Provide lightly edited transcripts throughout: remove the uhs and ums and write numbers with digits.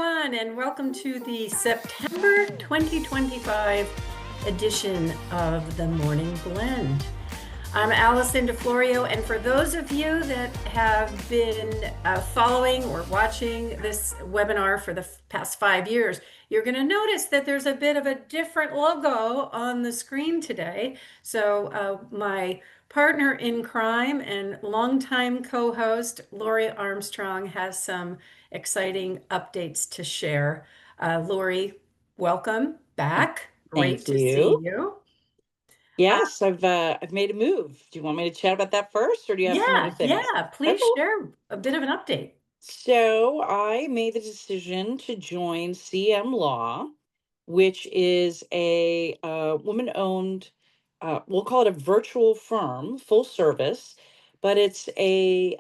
everyone, and welcome to the September 2025 edition of the Morning Blend. I'm Alison DiFlorio, and for those of you that have been following or watching this webinar for the past 5 years, you're going to notice that there's a bit of a different logo on the screen today. So my partner in crime and longtime co-host, Lori Armstrong, has some exciting updates to share. Lori, welcome back. Great Thank to see you. you. Yes, I've made a move. Do you want me to chat about that first, or do you have some other things? Yeah, Okay. please share a bit of an update. So I made the decision to join CM Law, which is a woman-owned, we'll call it a virtual firm, full service, but it's a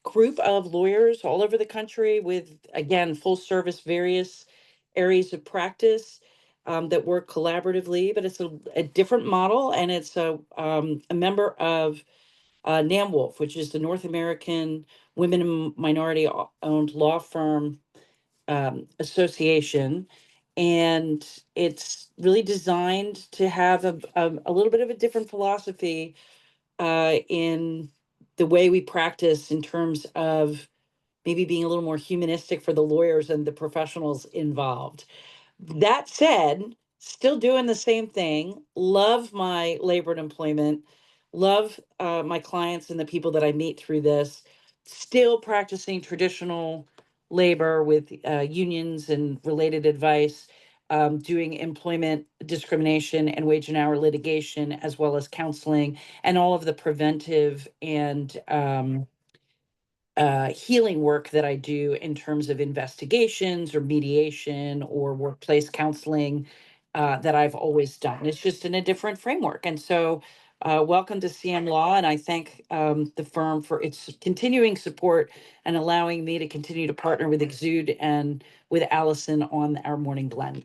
group of lawyers all over the country with, again, full service, various areas of practice that work collaboratively. But it's a different model, and it's a member of NAMWolf, which is the North American Women and Minority Owned Law Firm Association. And it's really designed to have a little bit of a different philosophy in the way we practice, in terms of maybe being a little more humanistic for the lawyers and the professionals involved. That said, still doing the same thing. Love my labor and employment. Love my clients and the people that I meet through this. Still practicing traditional labor with unions and related advice. Doing employment discrimination and wage and hour litigation, as well as counseling and all of the preventive and healing work that I do in terms of investigations or mediation or workplace counseling that I've always done. It's just in a different framework. And so, welcome to CM Law, and I thank the firm for its continuing support and allowing me to continue to partner with Exude and with Alison on our morning blend.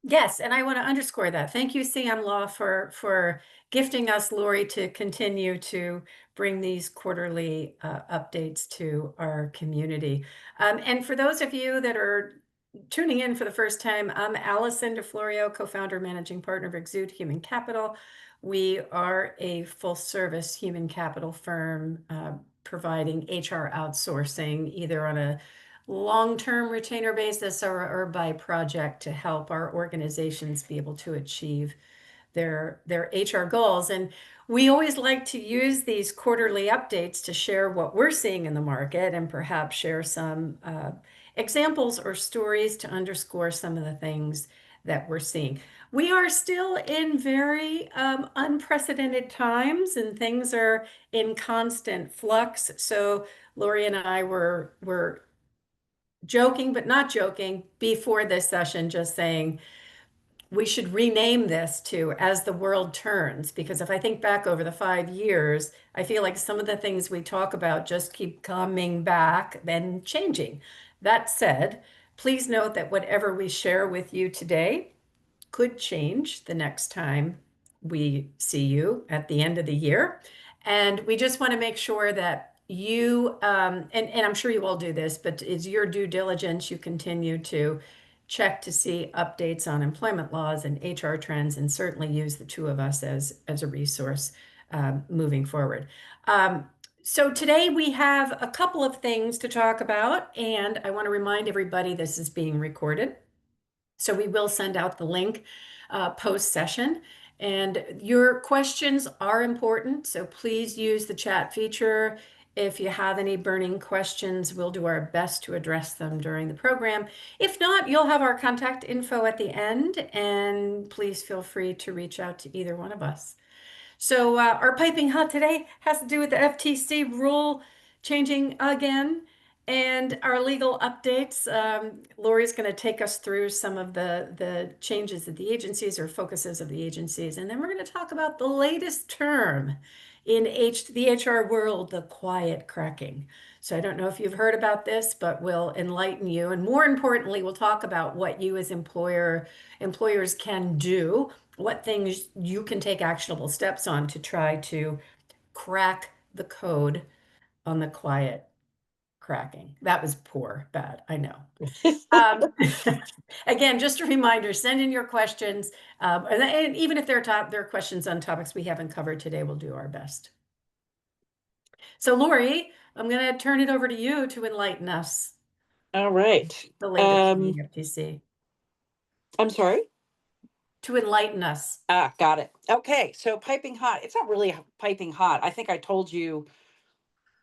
Yes, and I want to underscore that. Thank you, CM Law, for gifting us, Lori, to continue to bring these quarterly updates to our community. And for those of you that are tuning in for the first time, I'm Alison DiFlorio, co-founder, managing partner of Exude Human Capital. We are a full-service human capital firm providing HR outsourcing, either on a long-term retainer basis or by project, to help our organizations be able to achieve their HR goals. And we always like to use these quarterly updates to share what we're seeing in the market and perhaps share some examples or stories to underscore some of the things that we're seeing. We are still in very unprecedented times, and things are in constant flux. So Lori and I were joking, but not joking, before this session, just saying we should rename this to As the World Turns, because if I think back over the 5 years, I feel like some of the things we talk about just keep coming back and changing. That said, please note that whatever we share with you today could change the next time we see you at the end of the year. And we just want to make sure that you, and I'm sure you all do this, but it's your due diligence. You continue to check to see updates on employment laws and HR trends, and certainly use the two of us as a resource moving forward. So today we have a couple of things to talk about, and I want to remind everybody this is being recorded. So we will send out the link post session. And your questions are important, so please use the chat feature. If you have any burning questions, we'll do our best to address them during the program. If not, you'll have our contact info at the end, and please feel free to reach out to either one of us. So our piping hot today has to do with the FTC rule changing again, and our legal updates. Lori's going to take us through some of the changes of the agencies, or focuses of the agencies, and then we're going to talk about the latest term in the HR world, the quiet cracking. So I don't know if you've heard about this, but we'll enlighten you. And more importantly, we'll talk about what you as employers can do, what things you can take actionable steps on to try to crack the code on the quiet cracking. That was poor, bad, I know. Um, again, just a reminder, send in your questions. And even if they're questions on topics we haven't covered today, we'll do our best. So Lori, I'm going to turn it over to you to enlighten us. All right. The latest from the FTC. I'm sorry? To enlighten us. Ah, got it. Okay, so piping hot. It's not really piping hot. I think I told you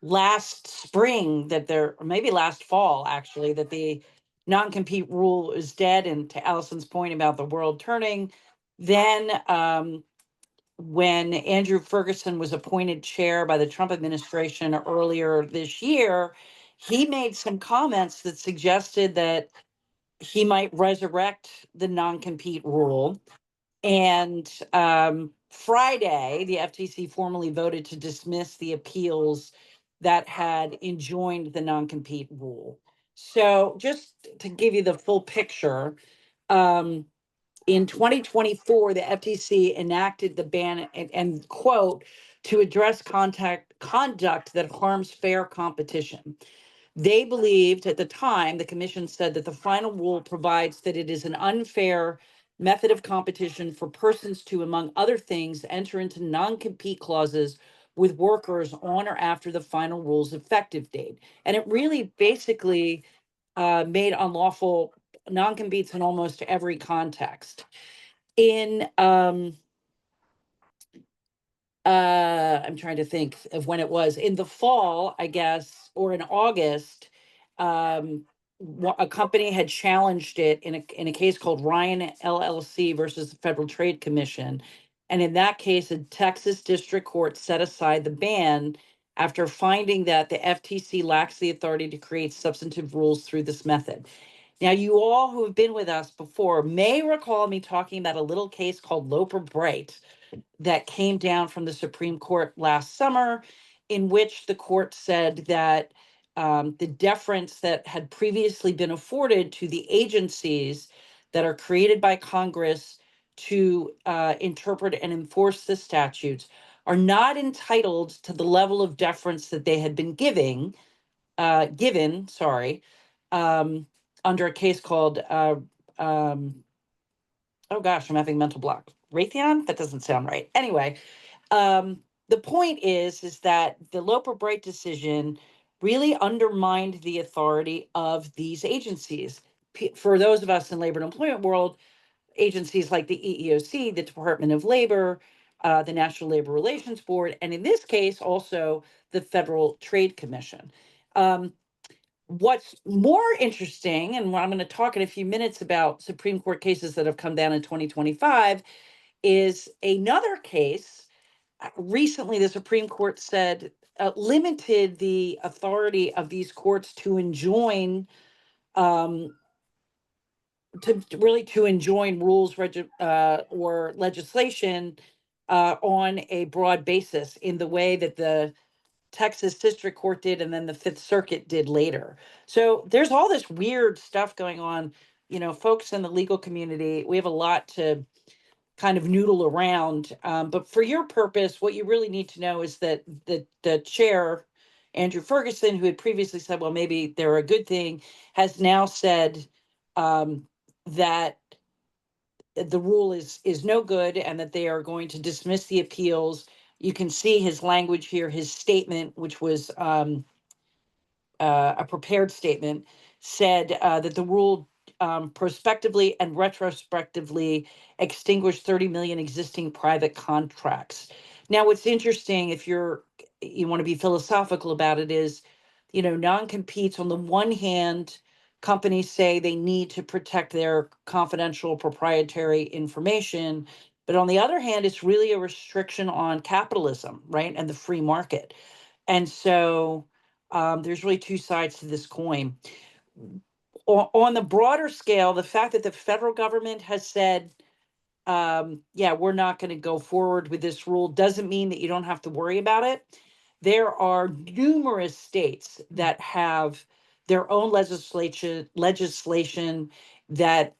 last spring that there, or maybe last fall actually, that the non-compete rule is dead. And to Allison's point about the world turning, then when Andrew Ferguson was appointed chair by the Trump administration earlier this year, he made some comments that suggested that he might resurrect the non-compete rule. And Friday, the FTC formally voted to dismiss the appeals that had enjoined the non-compete rule. So just to give you the full picture, in 2024, the FTC enacted the ban and quote, to address conduct that harms fair competition. They believed at the time, the commission said that the final rule provides that it is an unfair method of competition for persons to, among other things, enter into non-compete clauses with workers on or after the final rule's effective date. And it really basically made unlawful non-competes in almost every context. In I'm trying to think of when it was in the fall, I guess, or in August. A company had challenged it in a case called Ryan LLC versus the Federal Trade Commission, and in that case, a Texas district court set aside the ban after finding that the FTC lacks the authority to create substantive rules through this method. Now, you all who have been with us before may recall me talking about a little case called Loper Bright that came down from the Supreme Court last summer, in which the court said that the deference that had previously been afforded to the agencies that are created by Congress to interpret and enforce the statutes are not entitled to the level of deference that they had been given, under a case called oh gosh, I'm having mental block. Raytheon? That doesn't sound right. Anyway, the point is that the Loper Bright decision really undermined the authority of these agencies. For those of us in labor and employment world, agencies like the EEOC, the Department of Labor, the National Labor Relations Board, and in this case, also the Federal Trade Commission. What's more interesting, and what I'm going to talk in a few minutes about Supreme Court cases that have come down in 2025, is another case. Recently, the Supreme Court said limited the authority of these courts to enjoin, to enjoin rules or legislation on a broad basis in the way that the Texas District Court did, and then the Fifth Circuit did later. So there's all this weird stuff going on. You know, folks in the legal community, we have a lot to kind of noodle around. But for your purpose, what you really need to know is that the chair, Andrew Ferguson, who had previously said, well, maybe they're a good thing, has now said that the rule is no good and that they are going to dismiss the appeals. You can see his language here, his statement, which was a prepared statement, said that the rule prospectively and retrospectively extinguished 30 million existing private contracts. Now, what's interesting, if you want to be philosophical about it, is, non-competes, on the one hand, companies say they need to protect their confidential proprietary information. But on the other hand, it's really a restriction on capitalism, right? And the free market. And so there's really two sides to this coin. On the broader scale, the fact that the federal government has said, yeah, we're not going to go forward with this rule doesn't mean that you don't have to worry about it. There are numerous states that have their own legislation that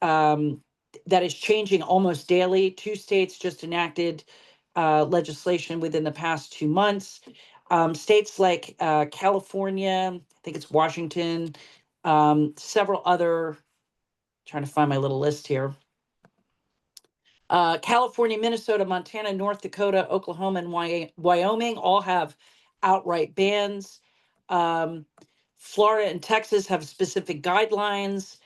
that is changing almost daily. Two states just enacted legislation within the past 2 months. States like California, think it's Washington, several other, trying to find my little list here. California, Minnesota, Montana, North Dakota, Oklahoma, and Wyoming all have outright bans. Um, Florida and Texas have specific guidelines.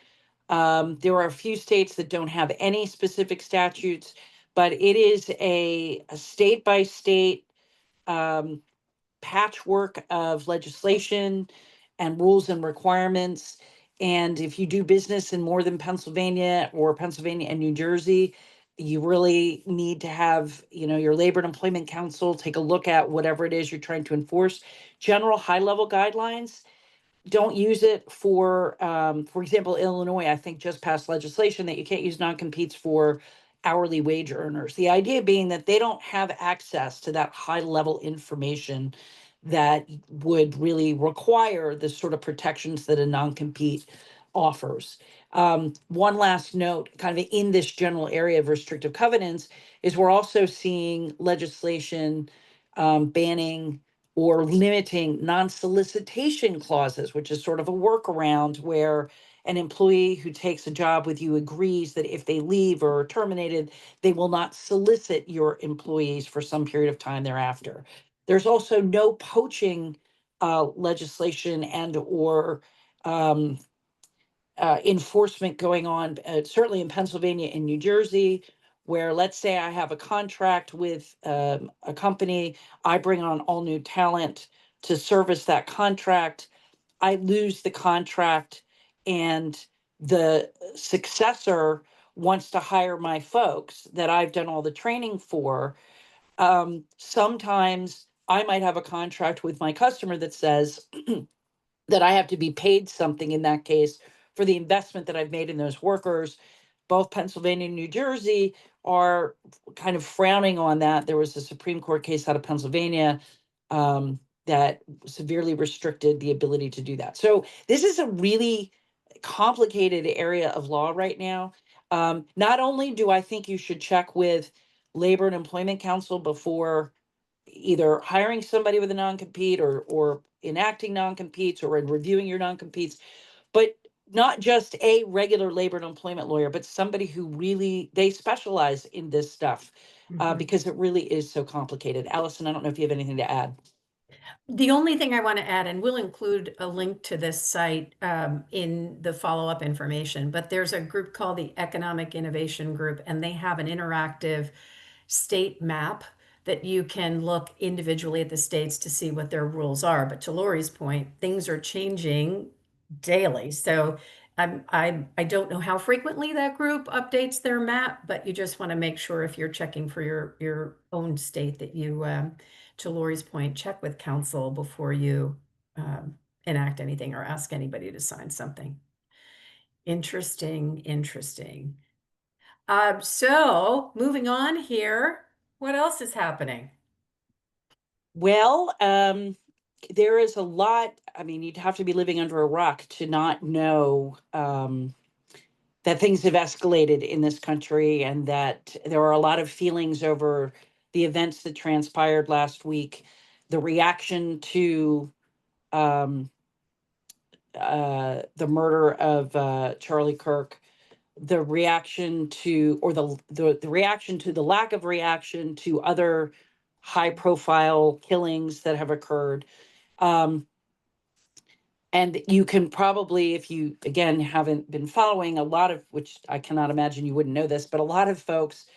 There are a few states that don't have any specific statutes, but it is a state by state patchwork of legislation and rules and requirements. And if you do business in more than Pennsylvania or Pennsylvania and New Jersey, you really need to have, your labor and employment council take a look at whatever it is you're trying to enforce. General high level guidelines, don't use it for example, Illinois, I think, just passed legislation that you can't use non-competes for hourly wage earners. The idea being that they don't have access to that high level information that would really require the sort of protections that a non-compete offers. One last note, kind of in this general area of restrictive covenants, is we're also seeing legislation banning or limiting non-solicitation clauses, which is sort of a workaround where an employee who takes a job with you agrees that if they leave or are terminated, they will not solicit your employees for some period of time thereafter. There's also no poaching legislation and or um, enforcement going on, certainly in Pennsylvania and New Jersey, where let's say I have a contract with a company, I bring on all new talent to service that contract, I lose the contract, and the successor wants to hire my folks that I've done all the training for. Sometimes I might have a contract with my customer that says, that I have to be paid something in that case for the investment that I've made in those workers. Both Pennsylvania and New Jersey are kind of frowning on that. There was a Supreme Court case out of Pennsylvania that severely restricted the ability to do that. So this is a really complicated area of law right now. Not only do I think you should check with Labor and Employment Council before either hiring somebody with a non-compete or enacting non-competes or in reviewing your non-competes, but not just a regular labor and employment lawyer, but somebody who really, they specialize in this stuff Mhm. because it really is so complicated. Allison, I don't know if you have anything to add. The only thing I want to add, and we'll include a link to this site in the follow-up information, but there's a group called the Economic Innovation Group, and they have an interactive state map that you can look individually at the states to see what their rules are. But to Lori's point, things are changing daily. So I don't know how frequently that group updates their map, but you just want to make sure if you're checking for your own state that you, to Lori's point, check with council before you enact anything or ask anybody to sign something. Interesting, interesting. So moving on here, what else is happening? Well, there is a lot. I mean, you'd have to be living under a rock to not know that things have escalated in this country and that there are a lot of feelings over the events that transpired last week, the reaction to um, the murder of Charlie Kirk, the reaction to, or the reaction to the lack of reaction to other high profile killings that have occurred. Um, and you can probably, if you, again, haven't been following a lot of, which I cannot imagine you wouldn't know this, but a lot of folks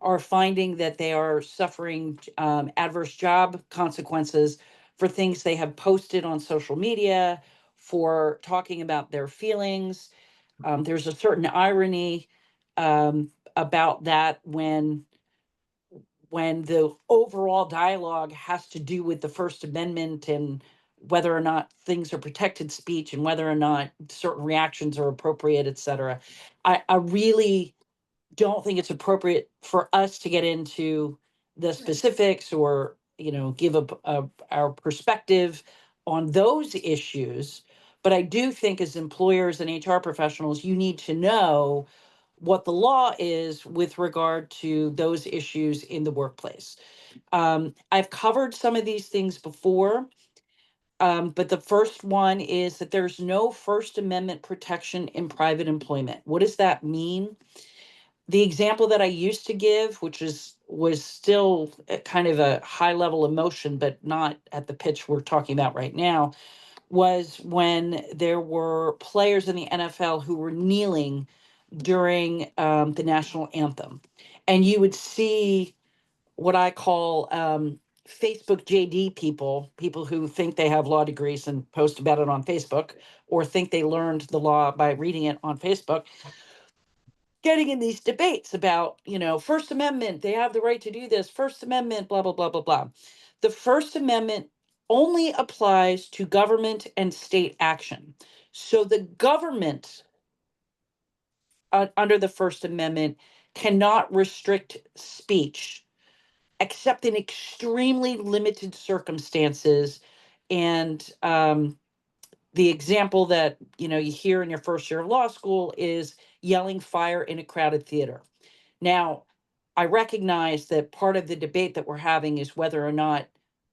are finding that they are suffering adverse job consequences for things they have posted on social media, for talking about their feelings. There's a certain irony about that when the overall dialogue has to do with the First Amendment and whether or not things are protected speech and whether or not certain reactions are appropriate, et cetera. I really don't think it's appropriate for us to get into the specifics or give our perspective on those issues. But I do think as employers and HR professionals, you need to know what the law is with regard to those issues in the workplace. I've covered some of these things before. But the first one is that there's no First Amendment protection in private employment. What does that mean? The example that I used to give, which was still kind of a high level emotion, but not at the pitch we're talking about right now, was when there were players in the NFL who were kneeling during the national anthem. And you would see what I call Facebook JD people, people who think they have law degrees and post about it on Facebook, or think they learned the law by reading it on Facebook, getting in these debates about, First Amendment, they have the right to do this, First Amendment, blah, blah, blah, blah, blah. The First Amendment only applies to government and state action. So the government, under the First Amendment, cannot restrict speech except in extremely limited circumstances. And the example that you hear in your first year of law school is yelling fire in a crowded theater. Now, I recognize that part of the debate that we're having is whether or not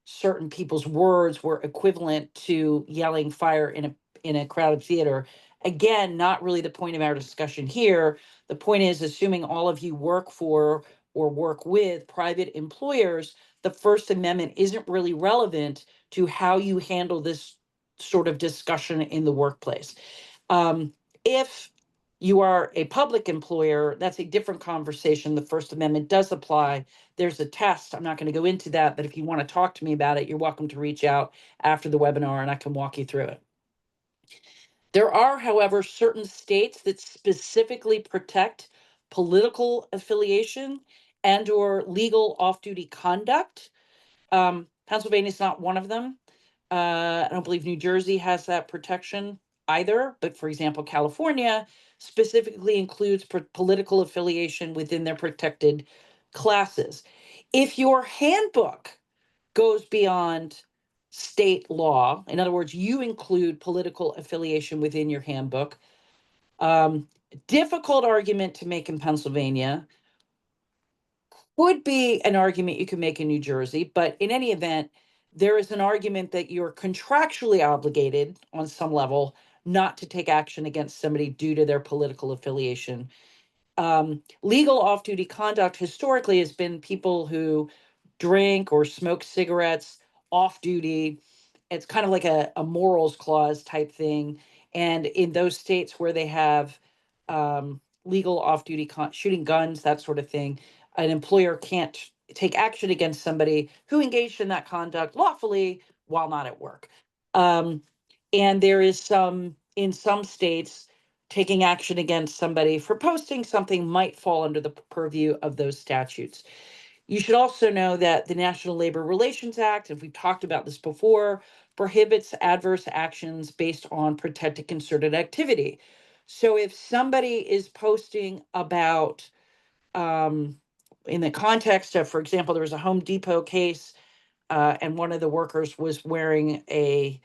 certain people's words were equivalent to yelling fire in a crowded theater. Again, not really the point of our discussion here. The point is, assuming all of you work for or work with private employers, the First Amendment isn't really relevant to how you handle this sort of discussion in the workplace. If you are a public employer, that's a different conversation. The First Amendment does apply. There's a test. I'm not going to go into that, but if you want to talk to me about it, you're welcome to reach out after the webinar and I can walk you through it. There are, however, certain states that specifically protect political affiliation and or legal off-duty conduct. Pennsylvania is not one of them. I don't believe New Jersey has that protection either. But for example, California specifically includes political affiliation within their protected classes. If your handbook goes beyond state law, in other words, you include political affiliation within your handbook, um, difficult argument to make in Pennsylvania, would be an argument you could make in New Jersey, but in any event, there is an argument that you're contractually obligated on some level not to take action against somebody due to their political affiliation. Legal off duty conduct historically has been people who drink or smoke cigarettes off duty. It's kind of like a morals clause type thing. And in those states where they have legal off duty shooting guns, that sort of thing, an employer can't take action against somebody who engaged in that conduct lawfully while not at work. And there is in some states, taking action against somebody for posting something might fall under the purview of those statutes. You should also know that the National Labor Relations Act, and we've talked about this before, prohibits adverse actions based on protected concerted activity. So if somebody is posting about, in the context of, for example, there was a Home Depot case, and one of the workers was wearing a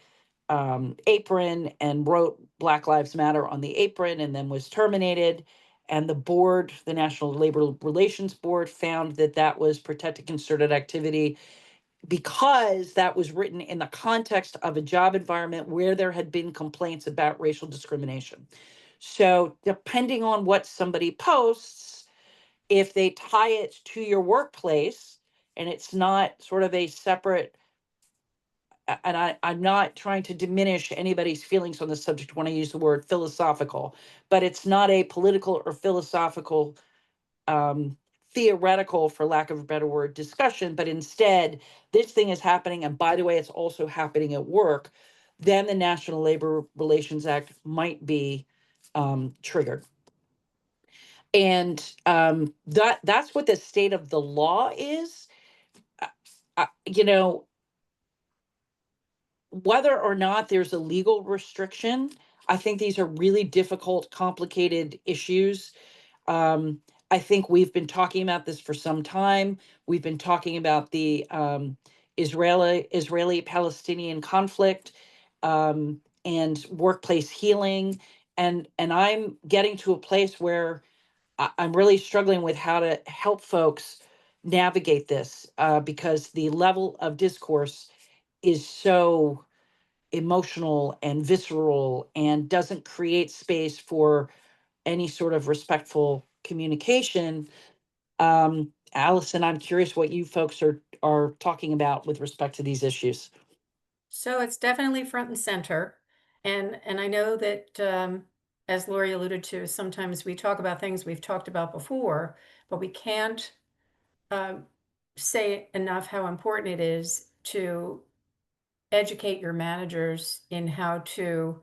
apron and wrote Black Lives Matter on the apron and then was terminated. And the board, the National Labor Relations Board, found that that was protected concerted activity because that was written in the context of a job environment where there had been complaints about racial discrimination. So depending on what somebody posts, if they tie it to your workplace and it's not sort of a separate, and I'm not trying to diminish anybody's feelings on the subject when I use the word philosophical, but it's not a political or philosophical, um, theoretical, for lack of a better word, discussion, but instead this thing is happening. And by the way, it's also happening at work. Then the National Labor Relations Act might be triggered. And that's what the state of the law is. Uh, you know, whether or not there's a legal restriction, I think these are really difficult, complicated issues. Um, I think we've been talking about this for some time. We've been talking about the Israeli-Palestinian conflict, and workplace healing, and I'm getting to a place where I'm really struggling with how to help folks navigate this, because the level of discourse is so emotional and visceral and doesn't create space for any sort of respectful communication. Allison, I'm curious what you folks are talking about with respect to these issues. So it's definitely front and center. And I know that as Lori alluded to, sometimes we talk about things we've talked about before, but we can't um, say enough how important it is to educate your managers in how to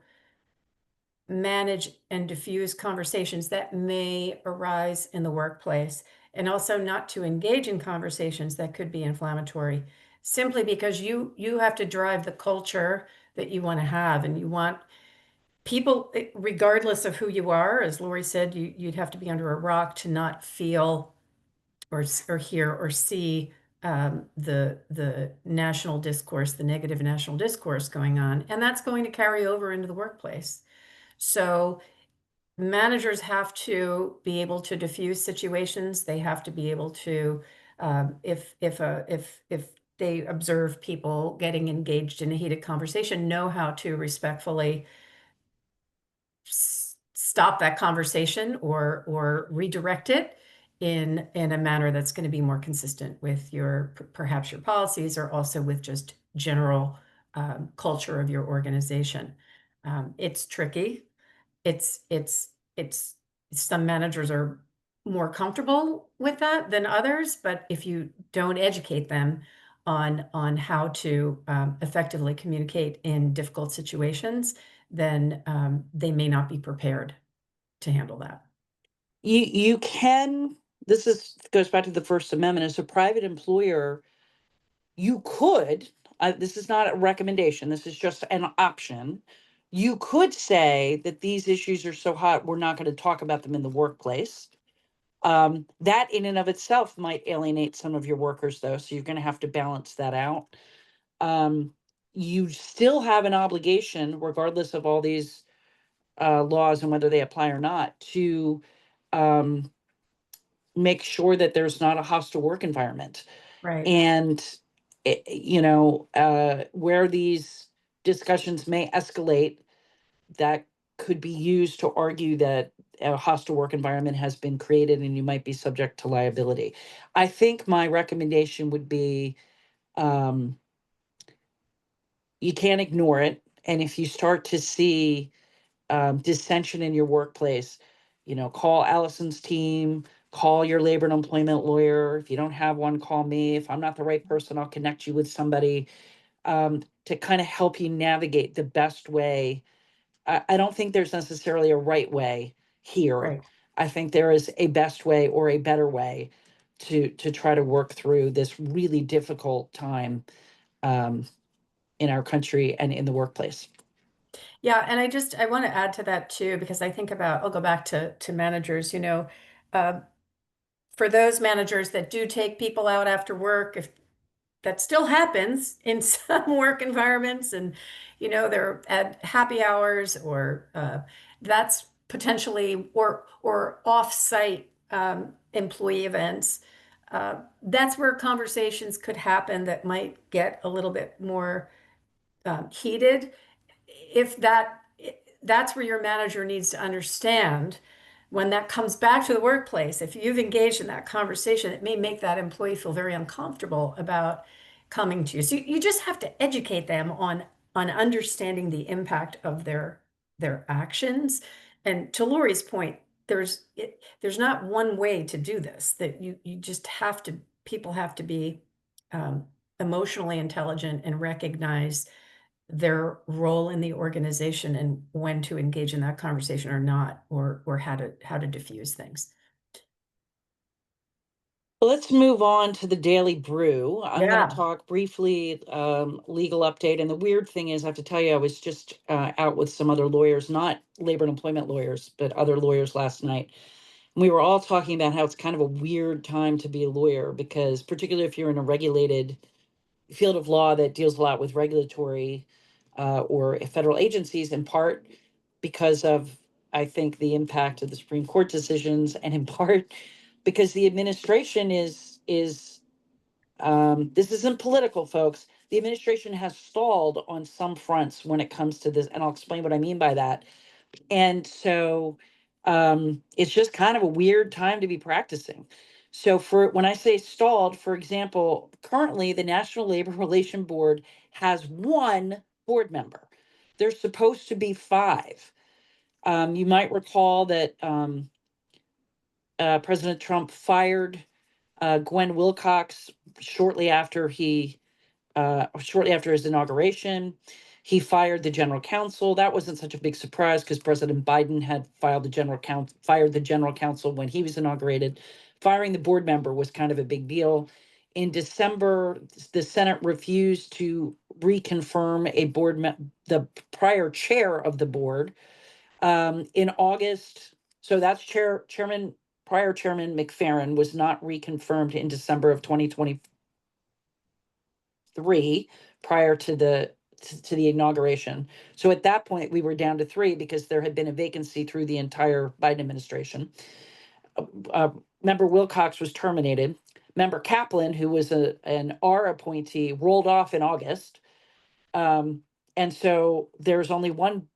manage and diffuse conversations that may arise in the workplace, and also not to engage in conversations that could be inflammatory, simply because you have to drive the culture that you want to have, and you want people, regardless of who you are, as Lori said, you'd have to be under a rock to not feel or hear or see the national discourse, the negative national discourse going on, and that's going to carry over into the workplace. So managers have to be able to diffuse situations. They have to be able to, if they observe people getting engaged in a heated conversation, know how to respectfully stop that conversation or redirect it in a manner that's going to be more consistent with your perhaps your policies, or also with just general culture of your organization. It's tricky. It's some managers are more comfortable with that than others, but if you don't educate them on how to effectively communicate in difficult situations, then they may not be prepared to handle that. You can, this is goes back to the First Amendment. As a private employer, you could, this is not a recommendation, this is just an option. You could say that these issues are so hot, we're not going to talk about them in the workplace. That in and of itself might alienate some of your workers, though, so you're going to have to balance that out. You still have an obligation, regardless of all these laws and whether they apply or not, to um, make sure that there's not a hostile work environment. Right. And where these discussions may escalate, that could be used to argue that a hostile work environment has been created and you might be subject to liability. I think my recommendation would be, um, you can't ignore it. And if you start to see dissension in your workplace, call Allison's team, call your labor and employment lawyer. If you don't have one, call me. If I'm not the right person, I'll connect you with somebody to kind of help you navigate the best way. I don't think there's necessarily a right way here. Right. I think there is a best way or a better way to try to work through this really difficult time um, in our country and in the workplace. Yeah, and I want to add to that too, because I think about, I'll go back to managers, uh, for those managers that do take people out after work, if that still happens in some work environments, and they're at happy hours, or that's potentially, or off-site employee events, that's where conversations could happen that might get a little bit more heated. If that's where your manager needs to understand, when that comes back to the workplace, if you've engaged in that conversation, it may make that employee feel very uncomfortable about coming to you. So you just have to educate them on understanding the impact of their actions. And to Lori's point, there's not one way to do this. That you just have to, people have to be um, emotionally intelligent and recognize their role in the organization, and when to engage in that conversation or not, or how to diffuse things. Well, let's move on to the Daily Brew. I'm going to Yeah. talk briefly legal update. And the weird thing is, I have to tell you, I was just out with some other lawyers, not labor and employment lawyers, but other lawyers last night. And we were all talking about how it's kind of a weird time to be a lawyer, because particularly if you're in a regulated field of law that deals a lot with regulatory or federal agencies, in part because of, I think, the impact of the Supreme Court decisions, and in part because the administration is this isn't political, folks. the administration has stalled on some fronts when it comes to this, and I'll explain what I mean by that. And so it's just kind of a weird time to be practicing. So for when I say stalled, for example, currently the National Labor Relation Board has one board member. There's supposed to be five. You might recall that President Trump fired Gwen Wilcox shortly after shortly after his inauguration. He fired the general counsel. That wasn't such a big surprise because President Biden had fired the general counsel when he was inaugurated. Firing the board member was kind of a big deal. In December, the Senate refused to reconfirm the prior chair of the board. In August, so that's prior chairman McFerrin was not reconfirmed in December of 2023 prior to the inauguration. So at that point, we were down to three because there had been a vacancy through the entire Biden administration. Uh, Member Wilcox was terminated. Member Kaplan, who was an R appointee, rolled off in August. And so there's only one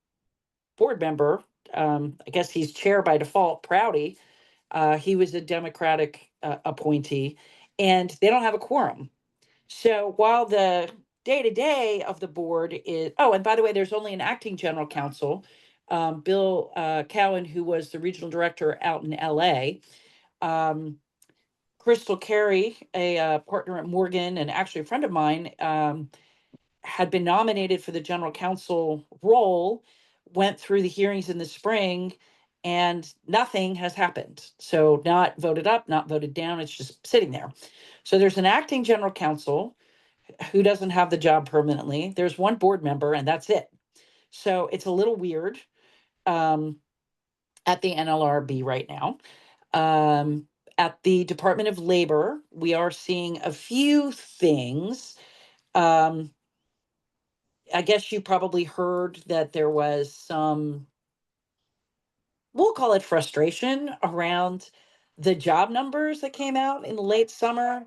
board member. I guess he's chair by default, Prouty. He was a Democratic appointee, and they don't have a quorum. So while the day to day of the board is, oh, and by the way, there's only an acting general counsel, Bill Cowan, who was the regional director out in LA. Crystal Carey, a partner at Morgan and actually a friend of mine, had been nominated for the general counsel role, went through the hearings in the spring, and nothing has happened. So not voted up, not voted down. It's just sitting there. So there's an acting general counsel who doesn't have the job permanently. There's one board member, and that's it. So it's a little weird at the NLRB right now. At the Department of Labor, we are seeing a few things. I guess you probably heard that there was some, we'll call it frustration around the job numbers that came out in the late summer.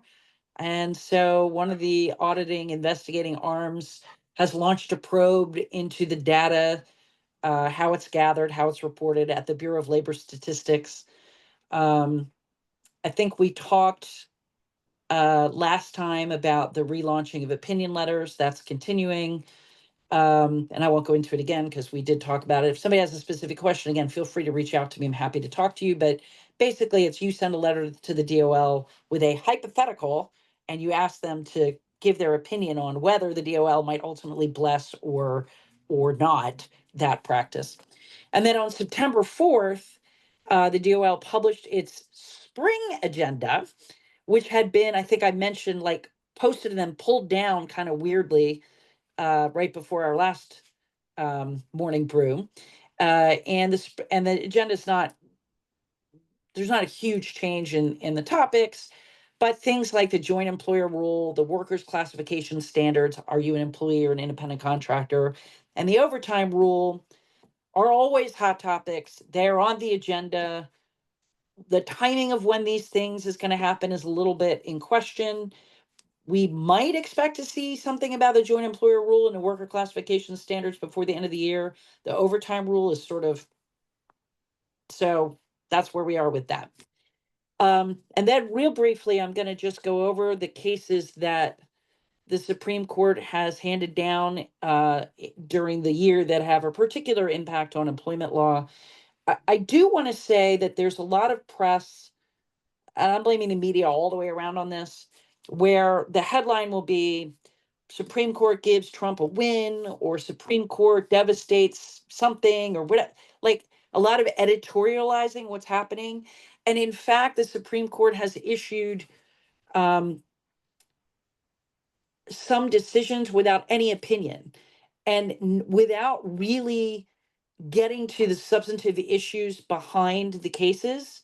And so one of the auditing investigating arms has launched a probe into the data, how it's gathered, how it's reported at the Bureau of Labor Statistics. I think we talked last time about the relaunching of opinion letters. That's continuing. And I won't go into it again because we did talk about it. If somebody has a specific question, again, feel free to reach out to me. I'm happy to talk to you. But basically, it's you send a letter to the DOL with a hypothetical, and you ask them to give their opinion on whether the DOL might ultimately bless or not that practice. And then on September 4th, the DOL published its spring agenda, which had been, I think I mentioned, like posted and then pulled down kind of weirdly right before our last morning brew. And the agenda is not, there's not a huge change in the topics, but things like the joint employer rule, the workers classification standards, are you an employee or an independent contractor, and the overtime rule are always hot topics. They're on the agenda. The timing of when these things is going to happen is a little bit in question. We might expect to see something about the joint employer rule and the worker classification standards before the end of the year. The overtime rule is sort of, so that's where we are with that. And then real briefly, I'm going to just go over the cases that the Supreme Court has handed down during the year that have a particular impact on employment law. I do want to say that there's a lot of press, and I'm blaming the media all the way around on this, where the headline will be Supreme Court gives Trump a win, or Supreme Court devastates something, or what, like a lot of editorializing what's happening. And in fact, the Supreme Court has issued some decisions without any opinion and without really getting to the substantive issues behind the cases.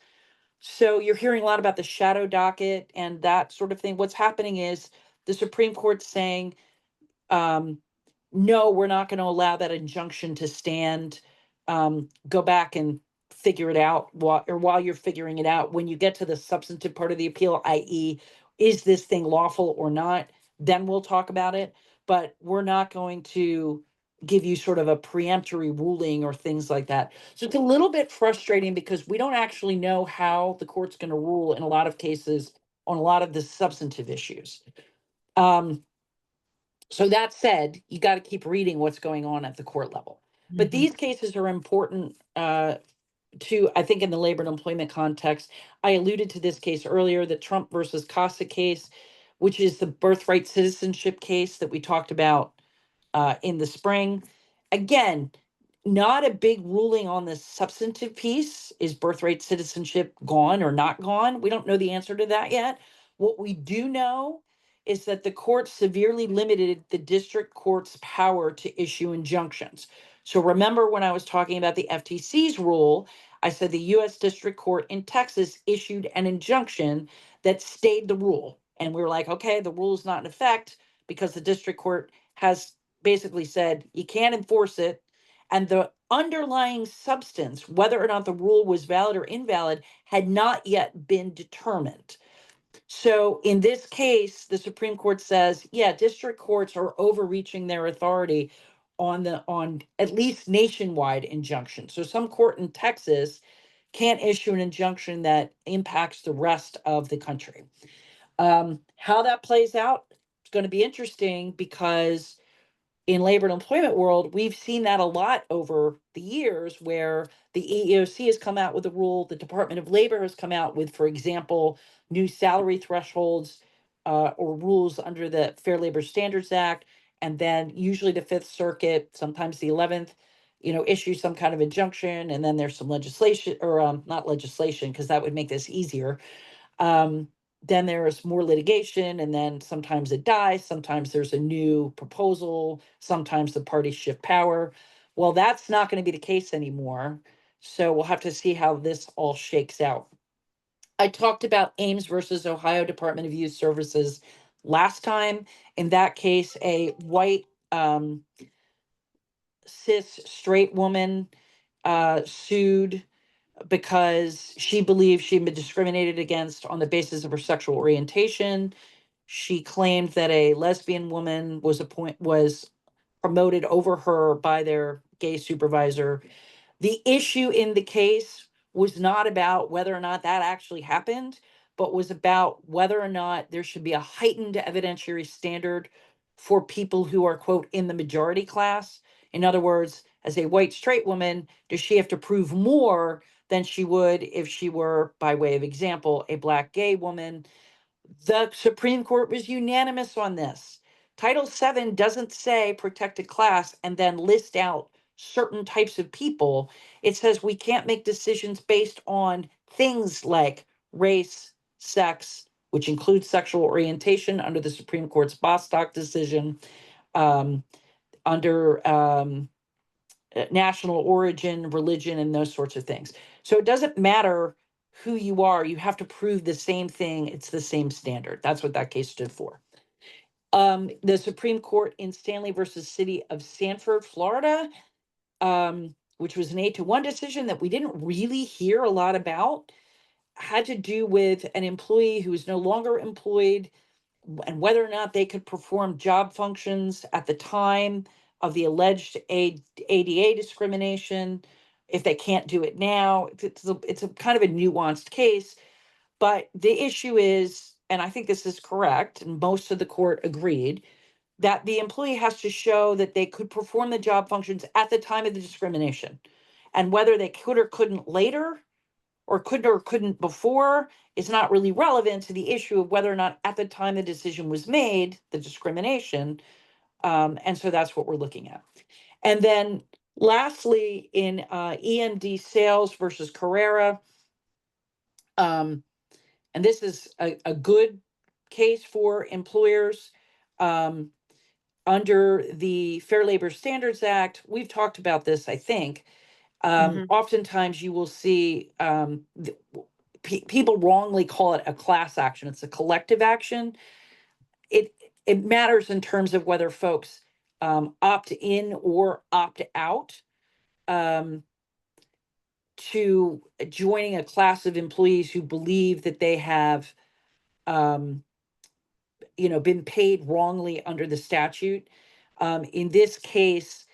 So you're hearing a lot about the shadow docket and that sort of thing. What's happening is the Supreme Court saying, no, we're not going to allow that injunction to stand. Go back and figure it out while you're figuring it out. When you get to the substantive part of the appeal, i.e., is this thing lawful or not, then we'll talk about it. but we're not going to give you sort of a preemptory ruling or things like that. So it's a little bit frustrating because we don't actually know how the court's going to rule in a lot of cases on a lot of the substantive issues. Um, so that said, you got to keep reading what's going on at the court level. But Mhm. these cases are important to, I think, in the labor and employment context. I alluded to this case earlier, the Trump versus Casa case, which is the birthright citizenship case that we talked about in the spring. Again, not a big ruling on the substantive piece. Is birthright citizenship gone or not gone? We don't know the answer to that yet. What we do know is that the court severely limited the district court's power to issue injunctions. So remember when I was talking about the FTC's rule, I said the US District Court in Texas issued an injunction that stayed the rule. And we were like, okay, the rule is not in effect because the district court has basically said you can't enforce it. And the underlying substance, whether or not the rule was valid or invalid, had not yet been determined. So in this case, the Supreme Court says, yeah, district courts are overreaching their authority on at least nationwide injunctions. So some court in Texas can't issue an injunction that impacts the rest of the country. How that plays out, it's going to be interesting because in labor and employment world, we've seen that a lot over the years where the EEOC has come out with a rule, the Department of Labor has come out with, for example, new salary thresholds or rules under the Fair Labor Standards Act, and then usually the Fifth Circuit, sometimes the 11th, issues some kind of injunction, and then there's some legislation, or not legislation, because that would make this easier. Um, then there's more litigation, and then sometimes it dies. Sometimes there's a new proposal. Sometimes the parties shift power. Well, that's not going to be the case anymore. So we'll have to see how this all shakes out. I talked about Ames versus Ohio Department of Youth Services last time. In that case, a white cis straight woman sued because she believed she'd been discriminated against on the basis of her sexual orientation. She claimed that a lesbian woman was promoted over her by their gay supervisor. The issue in the case was not about whether or not that actually happened, but was about whether or not there should be a heightened evidentiary standard for people who are, quote, in the majority class. In other words, as a white straight woman, does she have to prove more than she would if she were, by way of example, a black gay woman? The Supreme Court was unanimous on this. Title VII doesn't say protected class and then list out certain types of people. It says we can't make decisions based on things like race, sex, which includes sexual orientation under the Supreme Court's Bostock decision, um, under national origin, religion, and those sorts of things. So it doesn't matter who you are, you have to prove the same thing. It's the same standard. That's what that case stood for. The Supreme Court in Stanley versus City of Sanford, Florida, which was an 8-1 decision that we didn't really hear a lot about, had to do with an employee who is no longer employed and whether or not they could perform job functions at the time of the alleged ADA discrimination. If they can't do it now, it's a kind of a nuanced case. But the issue is, and I think this is correct, and most of the court agreed, that the employee has to show that they could perform the job functions at the time of the discrimination. And whether they could or couldn't later, or could or couldn't before, is not really relevant to the issue of whether or not at the time the decision was made, the discrimination. And so that's what we're looking at. And then lastly, in EMD sales versus Carrera, and this is a good case for employers under the Fair Labor Standards Act. We've talked about this, I think. Mhm. Oftentimes you will see people wrongly call it a class action. It's a collective action. It it matters in terms of whether folks opt in or opt out um, to joining a class of employees who believe that they have um, been paid wrongly under the statute. In this case,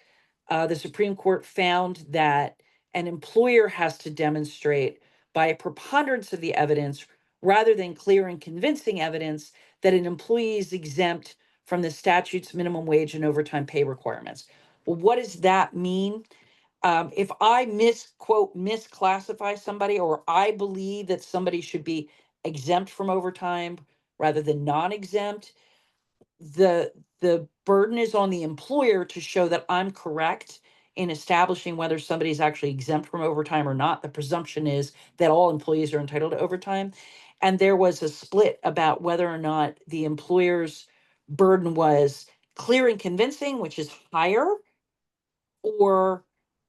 the Supreme Court found that an employer has to demonstrate by a preponderance of the evidence rather than clear and convincing evidence that an employee is exempt from the statute's minimum wage and overtime pay requirements. Well, what does that mean? If I misquote, misclassify somebody, or I believe that somebody should be exempt from overtime rather than non-exempt, the burden is on the employer to show that I'm correct in establishing whether somebody's actually exempt from overtime or not. The presumption is that all employees are entitled to overtime. And there was a split about whether or not the employer's burden was clear and convincing, which is higher, or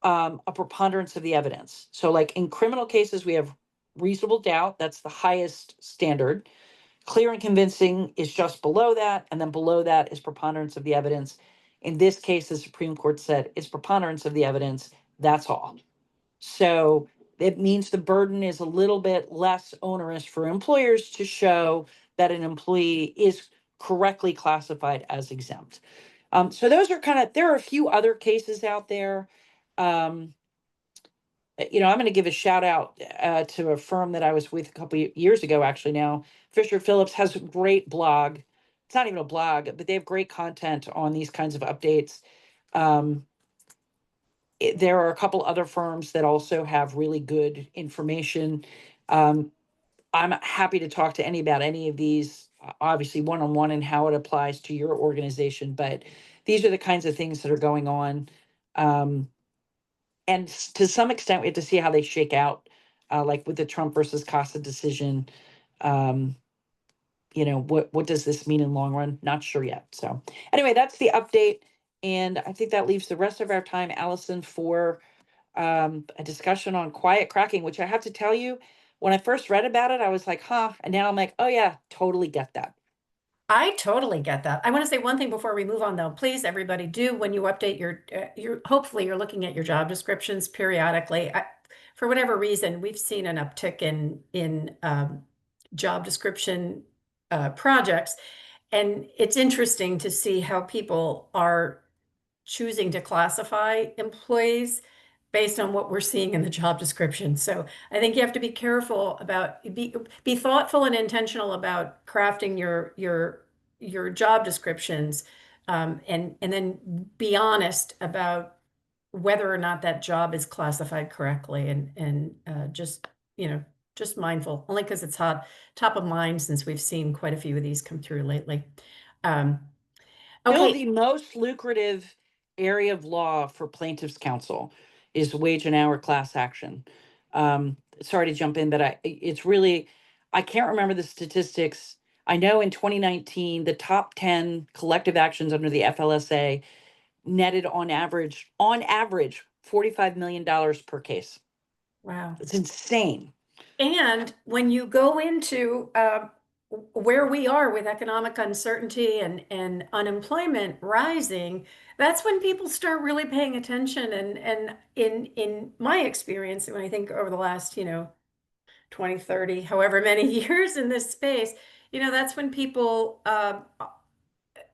a preponderance of the evidence. So, like in criminal cases, we have reasonable doubt, that's the highest standard. Clear and convincing is just below that, and then below that is preponderance of the evidence. In this case, the Supreme Court said it's preponderance of the evidence, that's all. So it means the burden is a little bit less onerous for employers to show that an employee is correctly classified as exempt. So those are there are a few other cases out there. Um, I'm going to give a shout out to a firm that I was with a couple of years ago, actually now. Fisher Phillips has a great blog. It's not even a blog, but they have great content on these kinds of updates. There are a couple other firms that also have really good information. I'm happy to talk to any about any of these, obviously one-on-one and how it applies to your organization, but these are the kinds of things that are going on. And to some extent, we have to see how they shake out, like with the Trump versus Casa decision. Um, what does this mean in long run? Not sure yet. So anyway, that's the update. And I think that leaves the rest of our time, Allison, for a discussion on quiet cracking, which I have to tell you, when I first read about it, I was like, huh. And now I'm like, oh yeah, totally get that. I totally get that. I want to say one thing before we move on, though. Please, everybody, do when you update hopefully you're looking at your job descriptions periodically. For whatever reason, we've seen an uptick in job description projects, and it's interesting to see how people are choosing to classify employees based on what we're seeing in the job description. So I think you have to be careful about be thoughtful and intentional about crafting your job descriptions, and then be honest about whether or not that job is classified correctly, and just mindful only because it's top of mind since we've seen quite a few of these come through lately. Um, Still, okay. the most lucrative area of law for plaintiffs' counsel is wage and hour class action. Sorry to jump in, but it's really, I can't remember the statistics. I know in 2019, the top 10 collective actions under the FLSA netted on average, $45 million per case. Wow. It's insane. And when you go into where we are with economic uncertainty and unemployment rising, that's when people start really paying attention. And in my experience, when I think over the last, 20, 30, however many years in this space, that's when people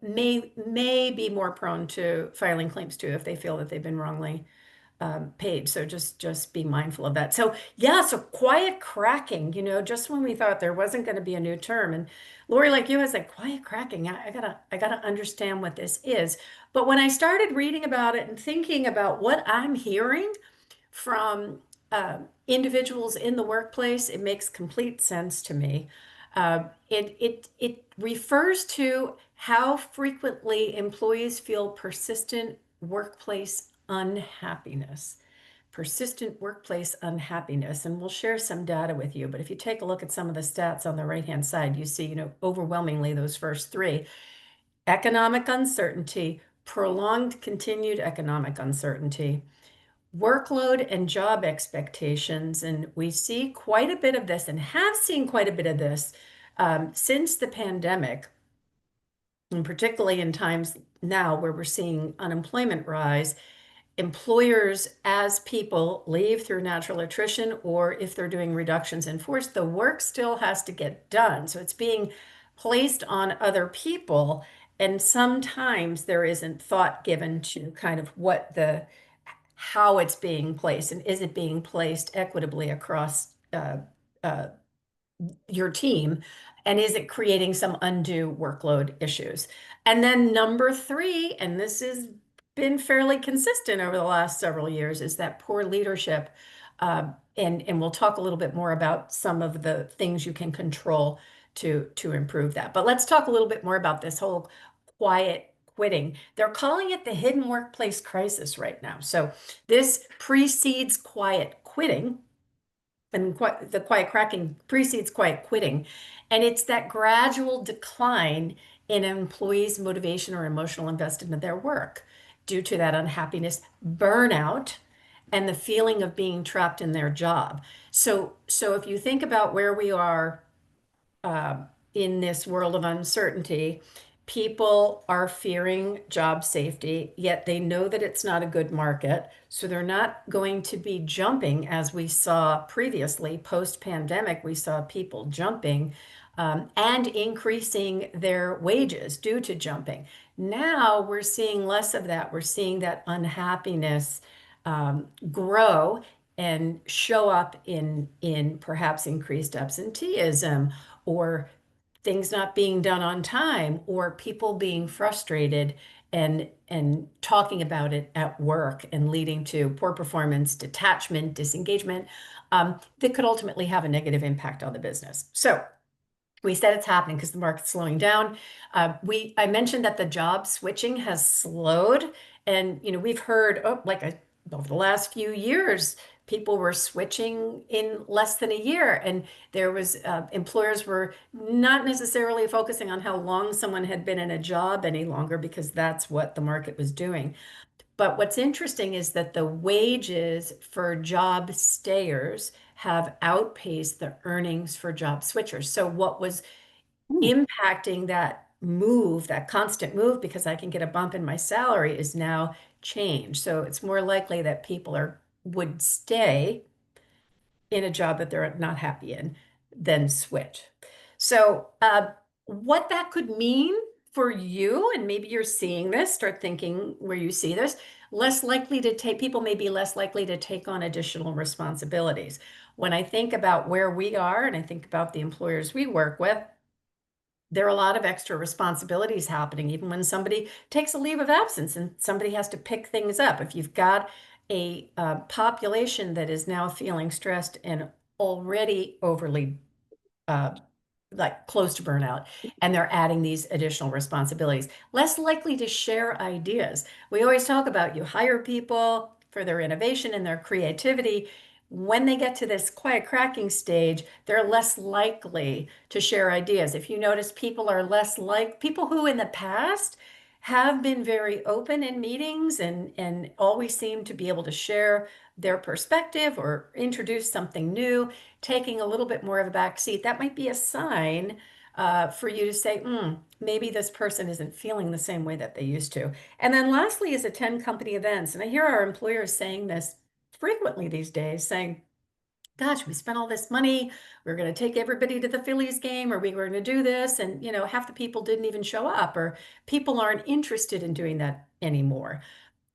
may be more prone to filing claims too if they feel that they've been wrongly paid. So just be mindful of that. So yeah, so quiet cracking, just when we thought there wasn't going to be a new term. And Lori, like you, was like, quiet cracking. I gotta understand what this is. But when I started reading about it and thinking about what I'm hearing from individuals in the workplace, it makes complete sense to me. It refers to how frequently employees feel persistent workplace unhappiness. Persistent workplace unhappiness. And we'll share some data with you. But if you take a look at some of the stats on the right-hand side, you see, overwhelmingly those first three: economic uncertainty, prolonged continued economic uncertainty, workload and job expectations. And we see quite a bit of this and have seen quite a bit of this since the pandemic, and particularly in times now where we're seeing unemployment rise. Employers, as people leave through natural attrition or if they're doing reductions in force, the work still has to get done. So it's being placed on other people. And sometimes there isn't thought given to kind of how it's being placed, and is it being placed equitably across uh, your team, and is it creating some undue workload issues? And then number three, and this has been fairly consistent over the last several years, is that poor leadership. And we'll talk a little bit more about some of the things you can control to improve that. But let's talk a little bit more about this whole quiet quitting. They're calling it the hidden workplace crisis right now. So this precedes quiet quitting, and the quiet cracking precedes quiet quitting. And it's that gradual decline in an employee's motivation or emotional investment in their work due to that unhappiness, burnout, and the feeling of being trapped in their job. So if you think about where we are uh, in this world of uncertainty, people are fearing job safety, yet they know that it's not a good market. So they're not going to be jumping as we saw previously. Post pandemic, we saw people jumping and increasing their wages due to jumping. Now we're seeing less of that. We're seeing that unhappiness grow and show up in perhaps increased absenteeism, or things not being done on time, or people being frustrated and talking about it at work and leading to poor performance, detachment, disengagement, that could ultimately have a negative impact on the business. So we said it's happening because the market's slowing down. I mentioned that the job switching has slowed, and we've heard over the last few years, people were switching in less than a year, and there was employers were not necessarily focusing on how long someone had been in a job any longer because that's what the market was doing. But what's interesting is that the wages for job stayers have outpaced the earnings for job switchers. So what was Hmm. impacting that move, that constant move, because I can get a bump in my salary, is now changed. So it's more likely that people would stay in a job that they're not happy in than switch. So what that could mean for you, and maybe you're seeing this, start thinking where you see this, less likely to take, people may be less likely to take on additional responsibilities. When I think about where we are and I think about the employers we work with, there are a lot of extra responsibilities happening, even when somebody takes a leave of absence and somebody has to pick things up. If you've got a population that is now feeling stressed and already overly uh, like close to burnout, and they're adding these additional responsibilities, less likely to share ideas. We always talk about you hire people for their innovation and their creativity. When they get to this quiet cracking stage, they're less likely to share ideas. If you notice, people are less like people who in the past have been very open in meetings and always seem to be able to share their perspective or introduce something new, taking a little bit more of a back seat. That might be a sign for you to say, maybe this person isn't feeling the same way that they used to. And then lastly is attend company events. And I hear our employers saying this frequently these days, saying, gosh, we spent all this money. We're going to take everybody to the Phillies game, or we were going to do this. And, half the people didn't even show up, or people aren't interested in doing that anymore.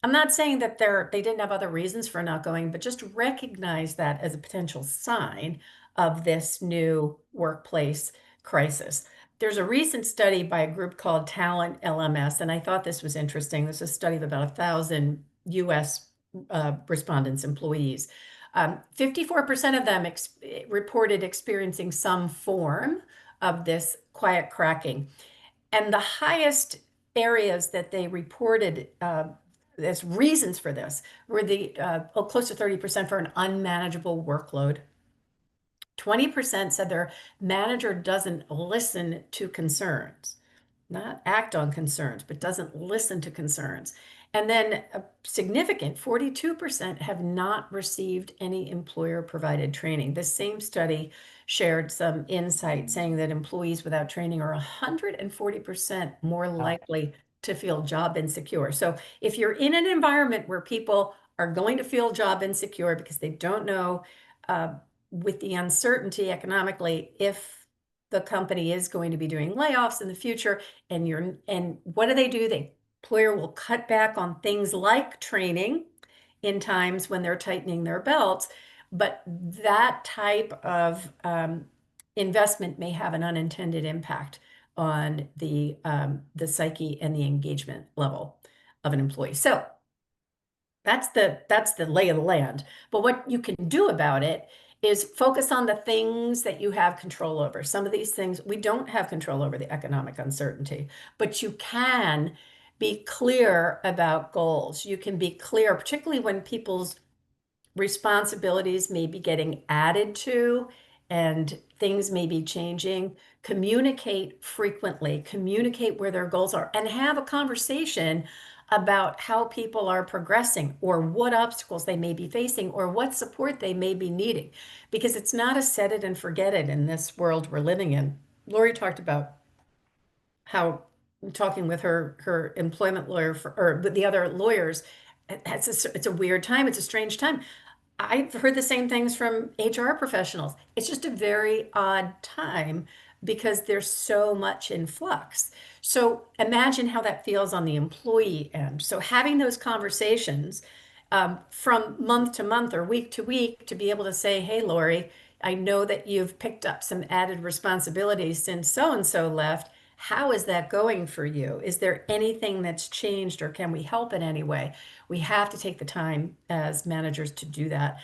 I'm not saying that they didn't have other reasons for not going, but just recognize that as a potential sign of this new workplace crisis. There's a recent study by a group called Talent LMS, and I thought this was interesting. This is a study of about 1,000 US respondents, employees. 54% of them reported experiencing some form of this quiet cracking. And the highest areas that they reported as reasons for this were close to 30% for an unmanageable workload. 20% said their manager doesn't listen to concerns, not act on concerns, but doesn't listen to concerns. And then a significant 42% have not received any employer provided training. This same study shared some insight saying that employees without training are 140% more Wow. likely to feel job insecure. So if you're in an environment where people are going to feel job insecure because they don't know, uh, with the uncertainty economically, if the company is going to be doing layoffs in the future, and what do? The employer will cut back on things like training in times when they're tightening their belts, but that type of investment may have an unintended impact on the psyche and the engagement level of an employee. So that's the lay of the land. But what you can do about it is focus on the things that you have control over. Some of these things we don't have control over, the economic uncertainty, but you can be clear about goals. You can be clear, particularly when people's responsibilities may be getting added to and things may be changing. Communicate frequently, communicate where their goals are, and have a conversation about how people are progressing or what obstacles they may be facing or what support they may be needing. Because it's not a set it and forget it in this world we're living in. Lori talked about how talking with her employment lawyer or with the other lawyers, it's a weird time. It's a strange time. I've heard the same things from HR professionals. It's just a very odd time because there's so much in flux. So imagine how that feels on the employee end. So having those conversations from month to month or week to week to be able to say, hey, Lori, I know that you've picked up some added responsibilities since so and so left. How is that going for you? Is there anything that's changed or can we help in any way? We have to take the time as managers to do that.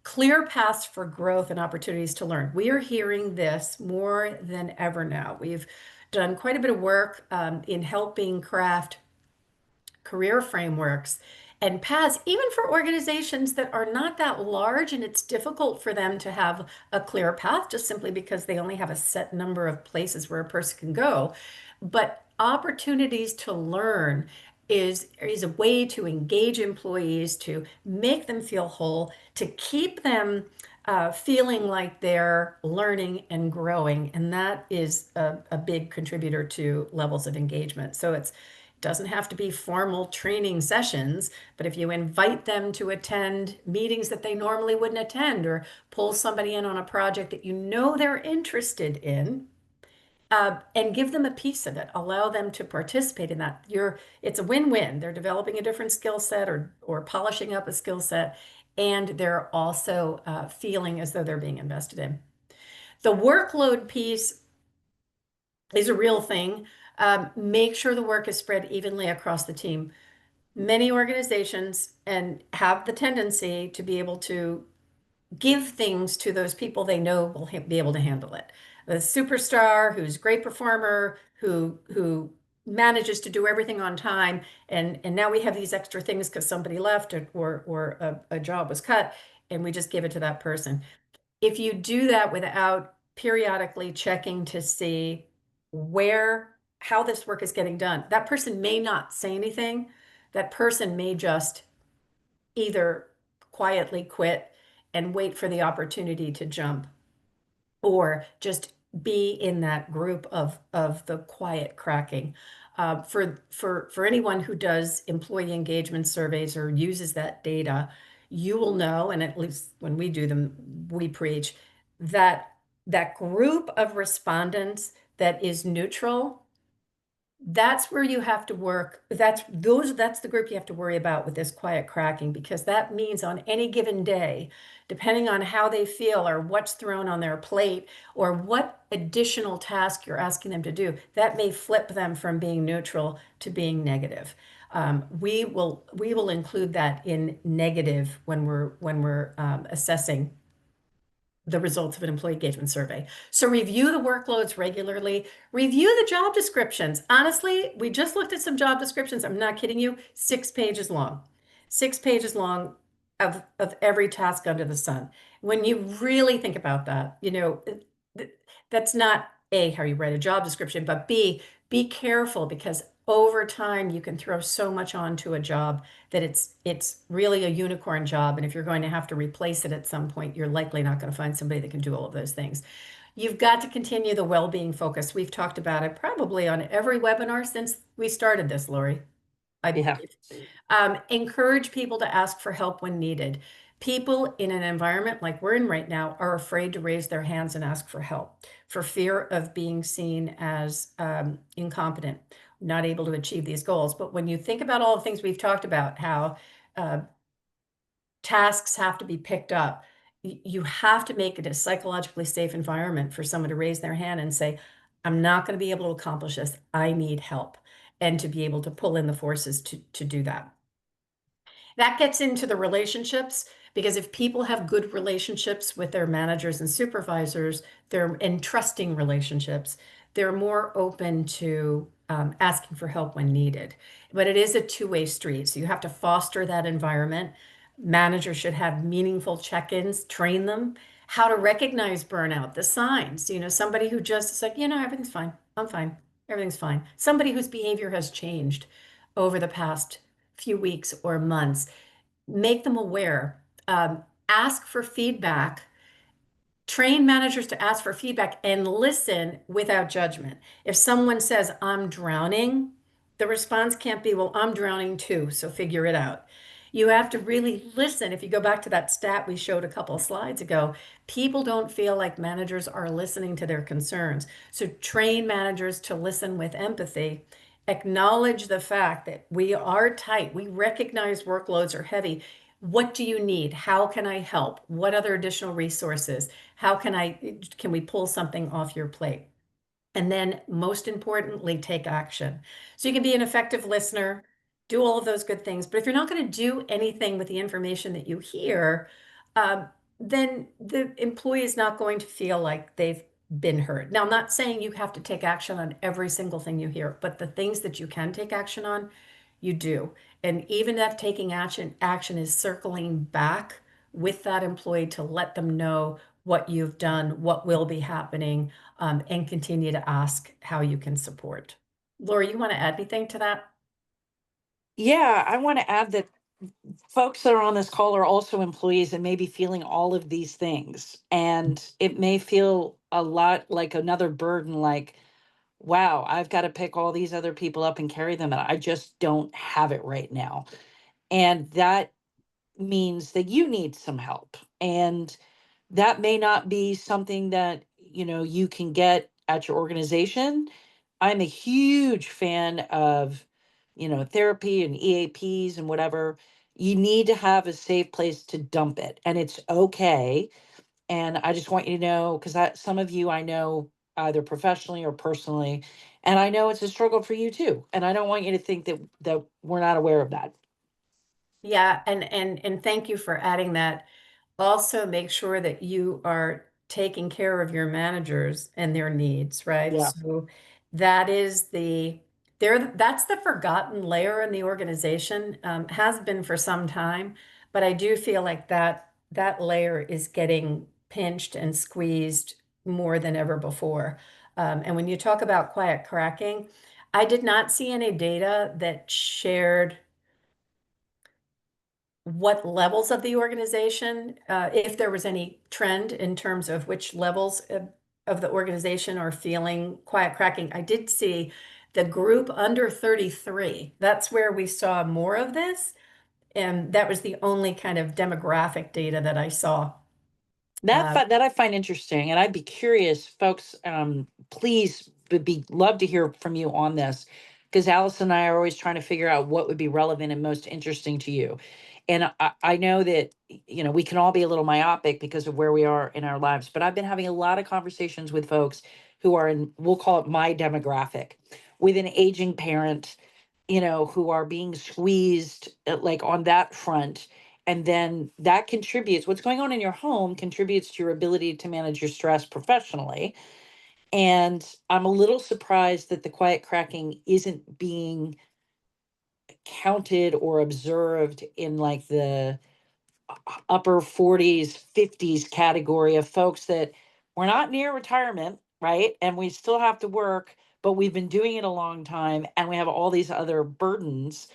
Clear paths for growth and opportunities to learn. We are hearing this more than ever now. We've done quite a bit of work in helping craft career frameworks and paths, even for organizations that are not that large, and it's difficult for them to have a clear path just simply because they only have a set number of places where a person can go. But opportunities to learn is a way to engage employees, to make them feel whole, to keep them feeling like they're learning and growing. And that is a big contributor to levels of engagement. So it doesn't have to be formal training sessions, but if you invite them to attend meetings that they normally wouldn't attend or pull somebody in on a project that you know they're interested in, and give them a piece of it, allow them to participate in that. It's a win-win. They're developing a different skill set or polishing up a skill set, and they're also feeling as though they're being invested in. The workload piece is a real thing. Make sure the work is spread evenly across the team. Many organizations and have the tendency to be able to give things to those people they know will be able to handle it. The superstar who's a great performer, who manages to do everything on time, and now we have these extra things because somebody left or a job was cut, and we just give it to that person. If you do that without periodically checking to see how this work is getting done, that person may not say anything. That person may just either quietly quit and wait for the opportunity to jump, or just be in that group of the quiet cracking. For anyone who does employee engagement surveys or uses that data, you will know, and at least when we do them, we preach that that group of respondents that is neutral, that's where you have to work. That's the group you have to worry about with this quiet cracking, because that means on any given day, depending on how they feel or what's thrown on their plate or what additional task you're asking them to do, that may flip them from being neutral to being negative. We will include that in negative when we're assessing the results of an employee engagement survey. So review the workloads regularly, review the job descriptions. Honestly, we just looked at some job descriptions. I'm not kidding you, 6 pages long, 6 pages long of every task under the sun. When you really think about that, that's not A, how you write a job description, but B, be careful, because over time you can throw so much onto a job that it's really a unicorn job. And if you're going to have to replace it at some point, you're likely not going to find somebody that can do all of those things. You've got to continue the well-being focus. We've talked about it probably on every webinar since we started this, Lori, I Yeah. believe. Encourage people to ask for help when needed. People in an environment like we're in right now are afraid to raise their hands and ask for help for fear of being seen as incompetent, not able to achieve these goals. But when you think about all the things we've talked about, how uh, tasks have to be picked up, you have to make it a psychologically safe environment for someone to raise their hand and say, I'm not going to be able to accomplish this. I need help. And to be able to pull in the forces to do that. That gets into the relationships because if people have good relationships with their managers and supervisors, they're entrusting relationships, they're more open to asking for help when needed. But it is a two-way street. So you have to foster that environment. Managers should have meaningful check-ins, train them how to recognize burnout, the signs. Somebody who just is like, everything's fine. I'm fine. Everything's fine. Somebody whose behavior has changed over the past few weeks or months, make them aware, ask for feedback, train managers to ask for feedback and listen without judgment. If someone says, I'm drowning, the response can't be, well, I'm drowning too, so figure it out. You have to really listen. If you go back to that stat we showed a couple of slides ago, people don't feel like managers are listening to their concerns. So train managers to listen with empathy, acknowledge the fact that we are tight. We recognize workloads are heavy. What do you need? How can I help? What other additional resources? Can we pull something off your plate? And then most importantly, take action. So you can be an effective listener, do all of those good things. But if you're not going to do anything with the information that you hear, um, then the employee is not going to feel like they've been heard. Now, I'm not saying you have to take action on every single thing you hear, but the things that you can take action on, you do. And even if taking action is circling back with that employee to let them know what you've done, what will be happening, and continue to ask how you can support. Lori, you want to add anything to that? Yeah, I want to add that folks that are on this call are also employees and may be feeling all of these things. And it may feel a lot like another burden, like, wow, I've got to pick all these other people up and carry them, and I just don't have it right now. And that means that you need some help. And that may not be something that, you can get at your organization. I'm a huge fan of, therapy and EAPs and whatever. You need to have a safe place to dump it, and it's okay. And I just want you to know, because some of you I know either professionally or personally, and I know it's a struggle for you too. And I don't want you to think that we're not aware of that. Yeah, and thank you for adding that. Also, make sure that you are taking care of your managers and their needs, right? Yeah. So that is that's the forgotten layer in the organization, has been for some time, but I do feel like that layer is getting pinched and squeezed more than ever before. And when you talk about quiet cracking, I did not see any data that shared what levels of the organization, if there was any trend in terms of which levels of the organization are feeling quiet cracking. I did see the group under 33. That's where we saw more of this. And that was the only kind of demographic data that I saw. Uh, That I find interesting, and I'd be curious, folks. Please, would be love to hear from you on this, because Alice and I are always trying to figure out what would be relevant and most interesting to you. And I know that we can all be a little myopic because of where we are in our lives, but I've been having a lot of conversations with folks who are in, we'll call it my demographic, with an aging parent, who are being squeezed, like on that front. And then that contributes, what's going on in your home contributes to your ability to manage your stress professionally. And I'm a little surprised that the quiet cracking isn't being counted or observed in like the upper 40s, 50s category of folks that we're not near retirement, right? And we still have to work, but we've been doing it a long time and we have all these other burdens.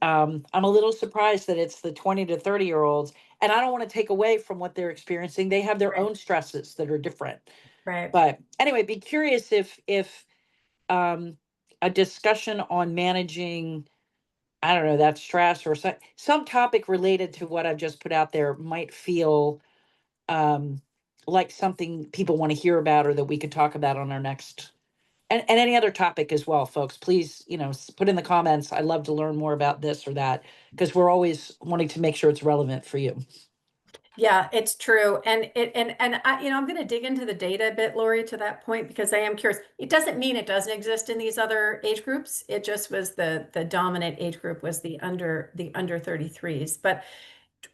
I'm a little surprised that it's the 20 to 30 year olds, and I don't want to take away from what they're experiencing. They have their right, own stresses that are different. right. But anyway, be curious if um, a discussion on managing I don't know, that stress or some topic related to what I've just put out there might feel um, like something people want to hear about or that we could talk about on our next, and any other topic as well, folks, please, put in the comments. I love to learn more about this or that because we're always wanting to make sure it's relevant for you. Yeah, it's true. And I, I'm going to dig into the data a bit, Lori, to that point, because I am curious. It doesn't mean it doesn't exist in these other age groups. It just was the dominant age group was the under 33s. But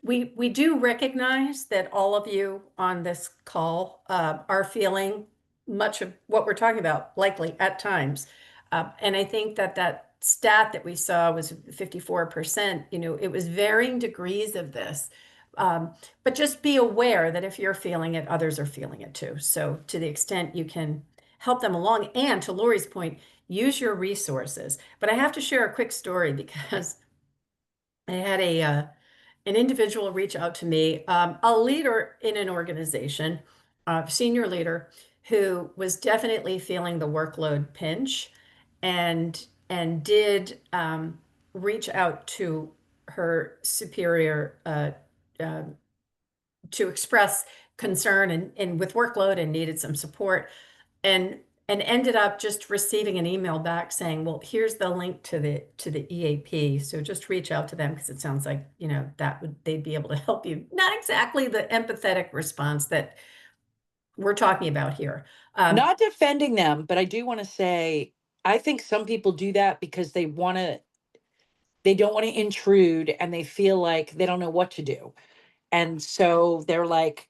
we do recognize that all of you on this call are feeling much of what we're talking about, likely at times. And I think that that stat that we saw was 54%, it was varying degrees of this. But just be aware that if you're feeling it, others are feeling it too. So to the extent you can help them along, and to Lori's point, use your resources. But I have to share a quick story because I had an individual reach out to me, a leader in an organization, a senior leader who was definitely feeling the workload pinch and did reach out to her superior uh, to express concern and with workload and needed some support and ended up just receiving an email back saying, well, here's the link to the EAP. So just reach out to them because it sounds like, they'd be able to help you. Not exactly the empathetic response that we're talking about here. Not defending them, but I do want to say, I think some people do that because they don't want to intrude and they feel like they don't know what to do. And so they're like,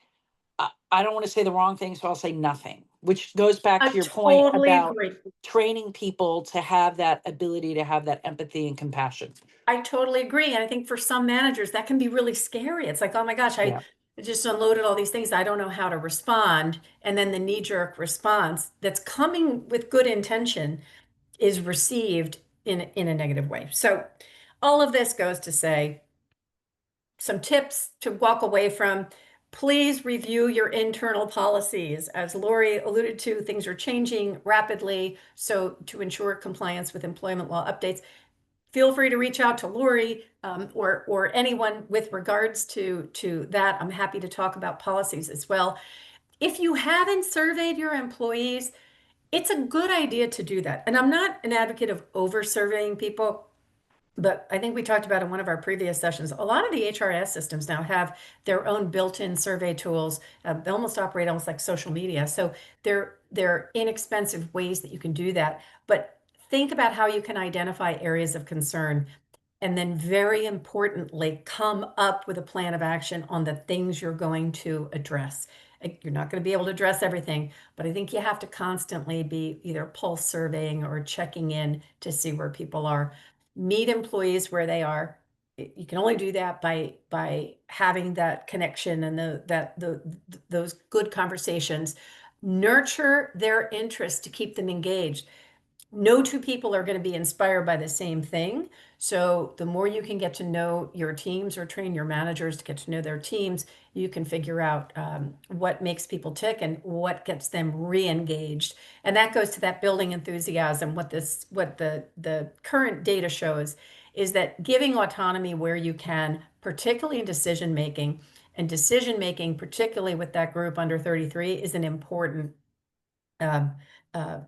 I don't want to say the wrong thing, so I'll say nothing, which goes back I to your point totally about agree. training people to have that ability to have that empathy and compassion. I totally agree. And I think for some managers, that can be really scary. It's like, oh my gosh, I Yeah. just unloaded all these things. I don't know how to respond. And then the knee-jerk response that's coming with good intention is received in a negative way. So all of this goes to say some tips to walk away from. Please review your internal policies. As Lori alluded to, things are changing rapidly. So to ensure compliance with employment law updates, feel free to reach out to Lori or anyone with regards to that. I'm happy to talk about policies as well. If you haven't surveyed your employees, it's a good idea to do that. And I'm not an advocate of over surveying people, but I think we talked about in one of our previous sessions, a lot of the HRS systems now have their own built-in survey tools. They almost operate almost like social media. So they're inexpensive ways that you can do that. But think about how you can identify areas of concern and then very importantly, come up with a plan of action on the things you're going to address. You're not going to be able to address everything, but I think you have to constantly be either pulse surveying or checking in to see where people are. Meet employees where they are. You can only do that by having that connection and those good conversations. Nurture their interest to keep them engaged. No two people are going to be inspired by the same thing. So the more you can get to know your teams or train your managers to get to know their teams, you can figure out what makes people tick and what gets them re-engaged. And that goes to that building enthusiasm. What the current data shows is that giving autonomy where you can, particularly in decision making, particularly with that group under 33, is an important um, uh,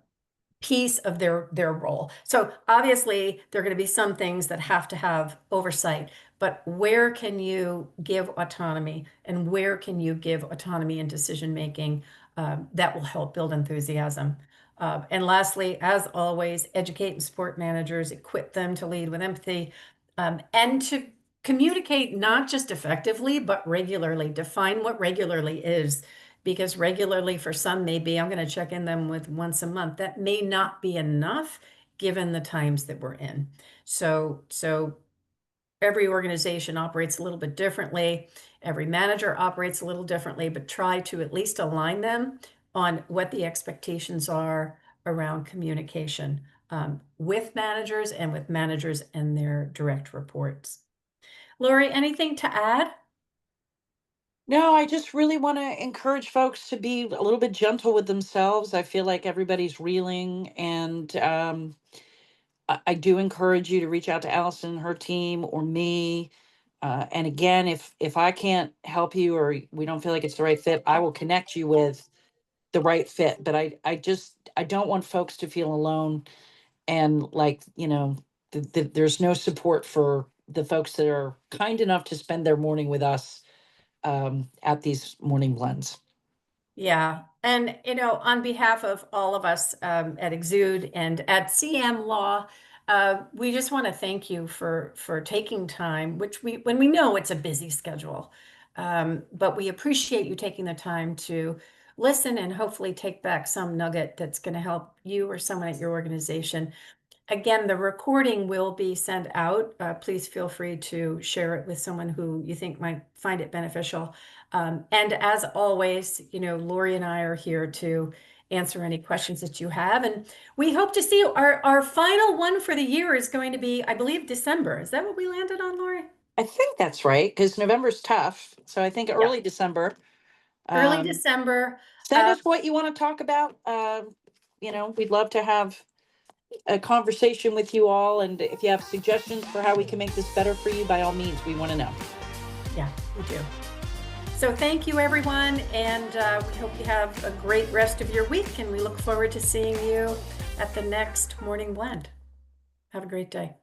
piece of their role. So obviously there are going to be some things that have to have oversight, but where can you give autonomy and where can you give autonomy in decision making that will help build enthusiasm. And lastly, as always, educate and support managers, equip them to lead with empathy and to communicate not just effectively, but regularly. Define what regularly is because regularly for some may be I'm going to check in them with once a month. That may not be enough given the times that we're in. So every organization operates a little bit differently. Every manager operates a little differently, but try to at least align them on what the expectations are around communication with managers and their direct reports. Lori, anything to add? No, I just really want to encourage folks to be a little bit gentle with themselves. I feel like everybody's reeling, and I do encourage you to reach out to Allison and her team or me. And again, if I can't help you or we don't feel like it's the right fit, I will connect you with the right fit. But I don't want folks to feel alone and like, there's no support for the folks that are kind enough to spend their morning with us at these morning blends. Yeah. And, on behalf of all of us at Exude and at CM Law, we just want to thank you for taking time, which when we know it's a busy schedule, but we appreciate you taking the time to listen and hopefully take back some nugget that's going to help you or someone at your organization. Again, the recording will be sent out. Please feel free to share it with someone who you think might find it beneficial. And as always, Lori and I are here to answer any questions that you have. And we hope to see you. Our final one for the year is going to be, I believe, December. Is that what we landed on, Lori? I think that's right, because November's tough. So I think Yeah, early December. early Um, December. Send us what you want to talk about. We'd love to have a conversation with you all. And if you have suggestions for how we can make this better for you, by all means, we want to know. Yeah, we do. So thank you, everyone, and we hope you have a great rest of your week, and we look forward to seeing you at the next Morning Blend. Have a great day.